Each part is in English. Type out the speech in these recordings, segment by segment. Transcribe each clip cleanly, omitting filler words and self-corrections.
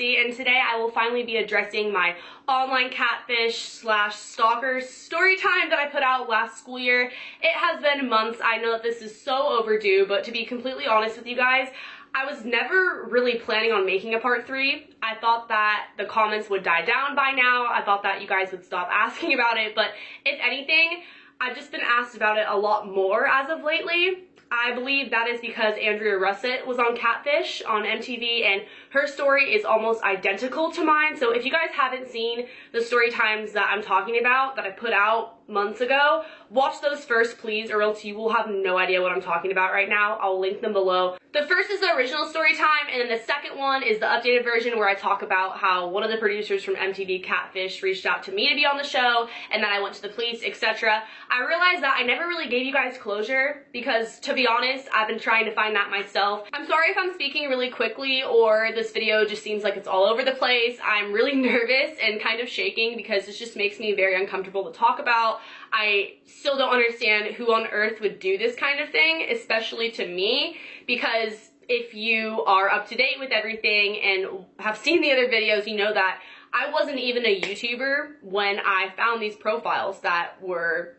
Lacey, and today I will finally be addressing my online catfish slash stalker story time that I put out last school year. It has been months. I know that this is so overdue, but to be completely honest with you guys, I was never really planning on making a part 3. I thought that the comments would die down by now. I thought that you guys would stop asking about it, but if anything, I've just been asked about it a lot more as of lately. I believe that is because Andrea Russett was on Catfish on MTV, and her story is almost identical to mine. So if you guys haven't seen the story times that I'm talking about, that I put out months ago, watch those first, please, or else you will have no idea what I'm talking about right now. I'll link them below. The first is the original story time, and then the second one is the updated version where I talk about how one of the producers from MTV Catfish reached out to me to be on the show, and then I went to the police, etc. I realized that I never really gave you guys closure because, to be honest, I've been trying to find that myself. I'm sorry if I'm speaking really quickly or this video just seems like it's all over the place. I'm really nervous and kind of shaking because this just makes me very uncomfortable to talk about. I still don't understand who on earth would do this kind of thing, especially to me, because if you are up to date with everything and have seen the other videos, you know that I wasn't even a YouTuber when I found these profiles that were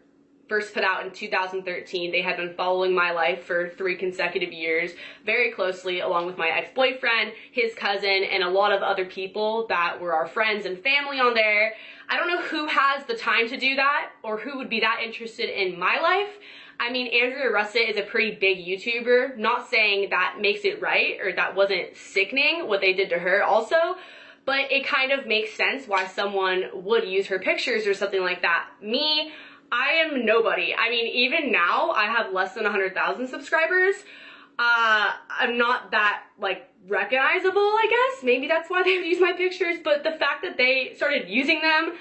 first put out in 2013. They had been following my life for 3 consecutive years very closely, along with my ex-boyfriend, his cousin, and a lot of other people that were our friends and family on there. I don't know who has the time to do that or who would be that interested in my life. I mean, Andrea Russett is a pretty big YouTuber. Not saying that makes it right or that wasn't sickening what they did to her also, but it kind of makes sense why someone would use her pictures or something like that. Me, I am nobody. I mean, even now, I have less than 100,000 subscribers. I'm not that, like, recognizable, I guess. Maybe that's why they would use my pictures, but the fact that they started using them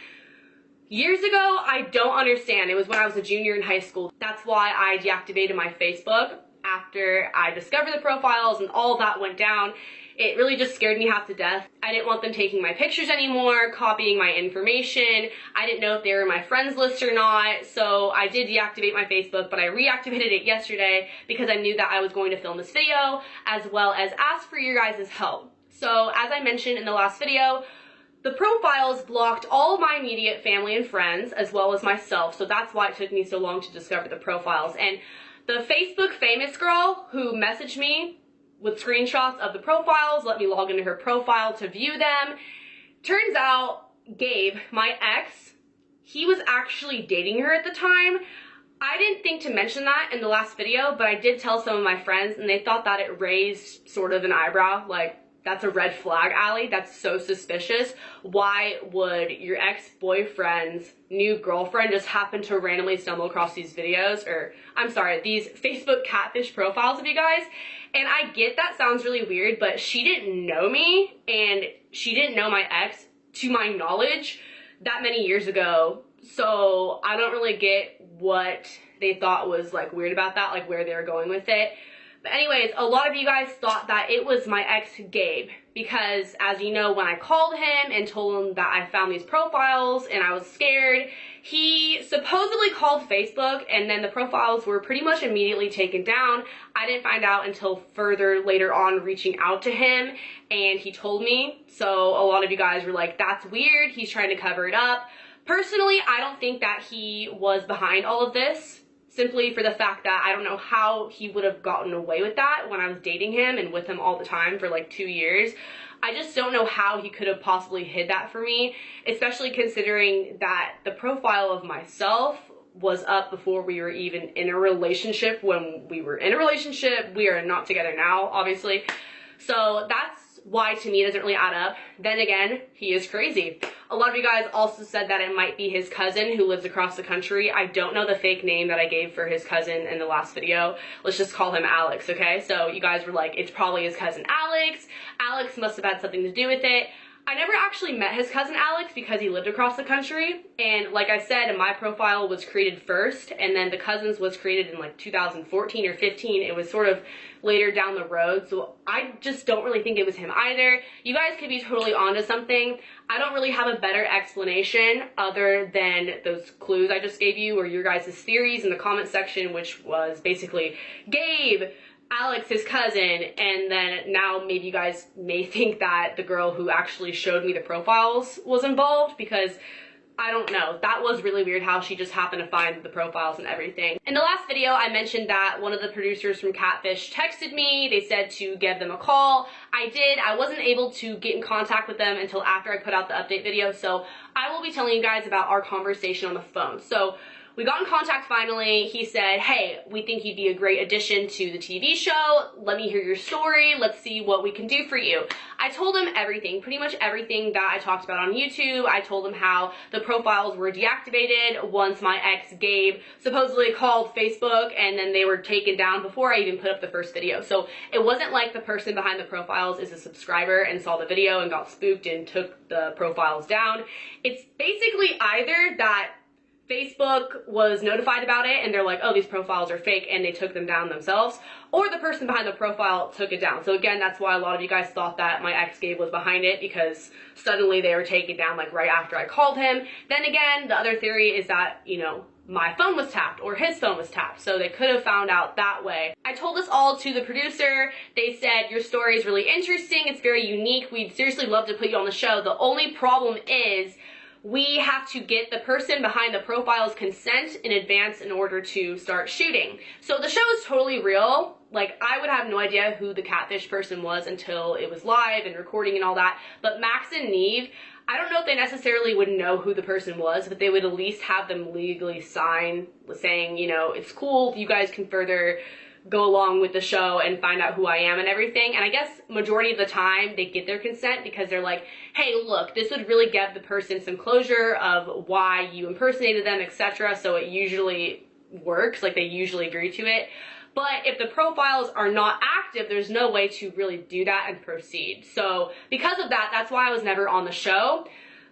years ago, I don't understand. It was when I was a junior in high school. That's why I deactivated my Facebook after I discovered the profiles and all of that went down. It really just scared me half to death. I didn't want them taking my pictures anymore, copying my information. I didn't know if they were my friends list or not, so I did deactivate my Facebook, but I reactivated it yesterday because I knew that I was going to film this video, as well as ask for your guys' help. So, as I mentioned in the last video, the profiles blocked all of my immediate family and friends, as well as myself, so that's why it took me so long to discover the profiles. And the Facebook famous girl who messaged me with screenshots of the profiles, let me log into her profile to view them. Turns out, Gabe, my ex, he was actually dating her at the time. I didn't think to mention that in the last video, but I did tell some of my friends, and they thought that it raised sort of an eyebrow, like, that's a red flag, Allie. That's so suspicious. Why would your ex-boyfriend's new girlfriend just happen to randomly stumble across these videos, or, I'm sorry, these Facebook catfish profiles of you guys? And I get that sounds really weird, but she didn't know me, and she didn't know my ex, to my knowledge, that many years ago. So I don't really get what they thought was, like, weird about that, like, where they were going with it. But anyways, a lot of you guys thought that it was my ex, Gabe, because as you know, when I called him and told him that I found these profiles and I was scared, he supposedly called Facebook, and then the profiles were pretty much immediately taken down. I didn't find out until further later on reaching out to him, and he told me. So a lot of you guys were like, that's weird, he's trying to cover it up. Personally, I don't think that he was behind all of this, simply for the fact that I don't know how he would have gotten away with that when I was dating him and with him all the time for like 2 years. I just don't know how he could have possibly hid that for me, especially considering that the profile of myself was up before we were even in a relationship. When we were in a relationship, we are not together now, obviously. So that's why to me it doesn't really add up. Then again, he is crazy. A lot of you guys also said that it might be his cousin who lives across the country. I don't know the fake name that I gave for his cousin in the last video. Let's just call him Alex, okay? So you guys were like, it's probably his cousin Alex. Alex must have had something to do with it. I never actually met his cousin Alex because he lived across the country, and like I said, my profile was created first, and then the cousin's was created in like 2014 or 15. It was sort of later down the road, so I just don't really think it was him either. You guys could be totally onto something. I don't really have a better explanation other than those clues I just gave you, or your guys' theories in the comment section, which was basically Gabe Alex, his cousin, and then now maybe you guys may think that the girl who actually showed me the profiles was involved, because I don't know. That was really weird how she just happened to find the profiles and everything. In the last video, I mentioned that one of the producers from Catfish texted me. They said to give them a call. I did. I wasn't able to get in contact with them until after I put out the update video, so I will be telling you guys about our conversation on the phone. So we got in contact finally. He said, hey, we think you'd be a great addition to the TV show. Let me hear your story. Let's see what we can do for you. I told him everything, pretty much everything that I talked about on YouTube. I told him how the profiles were deactivated once my ex Gabe supposedly called Facebook, and then they were taken down before I even put up the first video. So it wasn't like the person behind the profiles is a subscriber and saw the video and got spooked and took the profiles down. It's basically either that Facebook was notified about it and they're like, oh, these profiles are fake, and they took them down themselves, or the person behind the profile took it down. So again, that's why a lot of you guys thought that my ex Gabe was behind it, because suddenly they were taken down like right after I called him. Then again, the other theory is that, you know, my phone was tapped or his phone was tapped, so they could have found out that way. I told this all to the producer. They said, your story is really interesting, it's very unique, we'd seriously love to put you on the show. The only problem is we have to get the person behind the profile's consent in advance in order to start shooting. So the show is totally real. Like, I would have no idea who the Catfish person was until it was live and recording and all that. But Max and Neve, I don't know if they necessarily would know who the person was, but they would at least have them legally sign saying, you know, it's cool, you guys can further go along with the show and find out who I am and everything. And I guess majority of the time they get their consent because they're like, hey, look, this would really give the person some closure of why you impersonated them, etc. So it usually works, like they usually agree to it. But if the profiles are not active, there's no way to really do that and proceed. So because of that, that's why I was never on the show.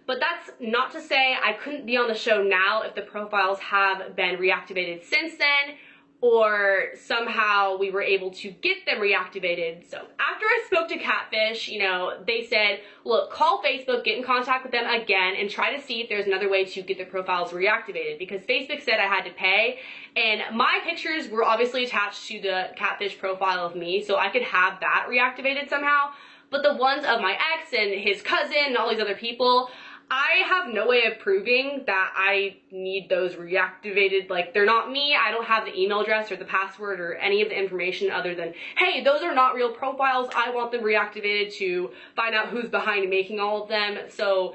But that's not to say I couldn't be on the show now if the profiles have been reactivated since then, or somehow we were able to get them reactivated. So after I spoke to Catfish, you know, they said, look, call Facebook, get in contact with them again, and try to see if there's another way to get the profiles reactivated, because Facebook said I had to pay, and my pictures were obviously attached to the Catfish profile of me, so I could have that reactivated somehow. But the ones of my ex and his cousin and all these other people, I have no way of proving that I need those reactivated. Like, they're not me. I don't have the email address or the password or any of the information other than, hey, those are not real profiles. I want them reactivated to find out who's behind making all of them. So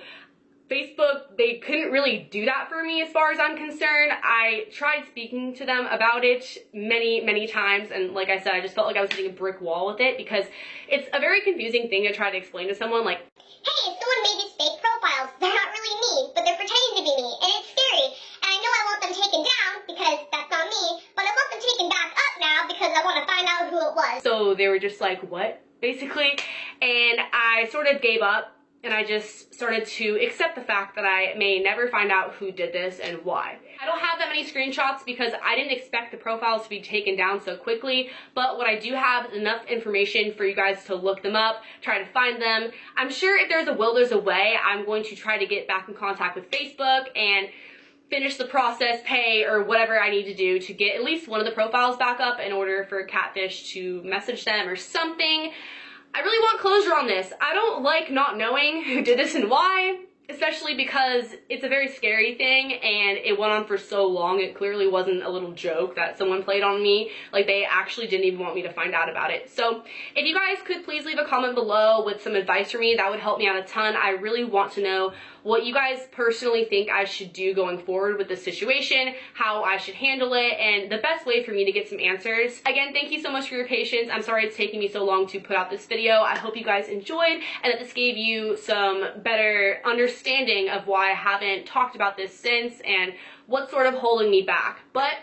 Facebook, they couldn't really do that for me as far as I'm concerned. I tried speaking to them about it many, many times, and like I said, I just felt like I was hitting a brick wall with it, because it's a very confusing thing to try to explain to someone, like, hey, someone made these fake profiles. They're not really me, but they're pretending to be me, and it's scary. And I know I want them taken down because that's not me, but I want them taken back up now because I want to find out who it was. So they were just like, what? Basically. And I sort of gave up, and I just started to accept the fact that I may never find out who did this and why. I don't have that many screenshots because I didn't expect the profiles to be taken down so quickly, but what I do have is enough information for you guys to look them up, try to find them. I'm sure if there's a will, there's a way. I'm going to try to get back in contact with Facebook and finish the process, pay, or whatever I need to do to get at least one of the profiles back up in order for Catfish to message them or something. I really want closure on this. I don't like not knowing who did this and why, especially because it's a very scary thing and it went on for so long. It clearly wasn't a little joke that someone played on me. Like, they actually didn't even want me to find out about it. So if you guys could please leave a comment below with some advice for me, that would help me out a ton. I really want to know what you guys personally think I should do going forward with this situation, how I should handle it, and the best way for me to get some answers. Again, thank you so much for your patience. I'm sorry it's taking me so long to put out this video. I hope you guys enjoyed and that this gave you some better understanding of why I haven't talked about this since and what's sort of holding me back. But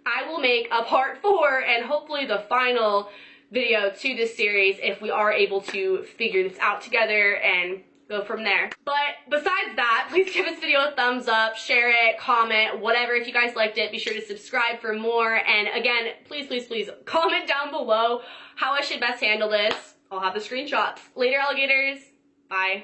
I will make a part 4 and hopefully the final video to this series if we are able to figure this out together and go from there. But besides that, please give this video a thumbs up, share it, comment, whatever. If you guys liked it, be sure to subscribe for more. And again, please, please, please comment down below how I should best handle this. I'll have the screenshots. Later, alligators. Bye.